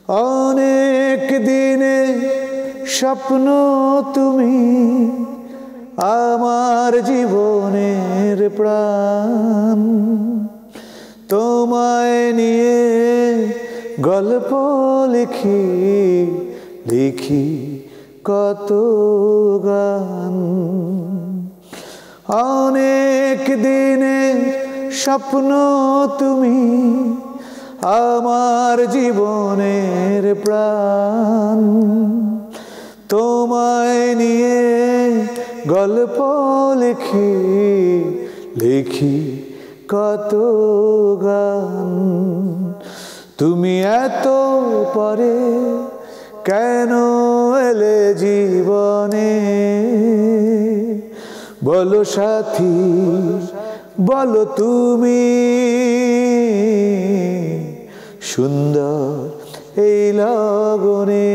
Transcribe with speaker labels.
Speaker 1: অনেক দিনে স্বপ্ন তুমি আমার জীবনের প্রাণ, তোমায় নিয়ে গল্প লিখি লিখি কত গান। অনেক দিনে স্বপ্ন তুমি আমার জীবনের প্রাণ, তোমায় নিয়ে গল্প লিখি লিখি কত গান। তুমি এত পরে কেন এলে জীবনে, বলো সাথী বলো তুমি, সুন্দর এই লগনে।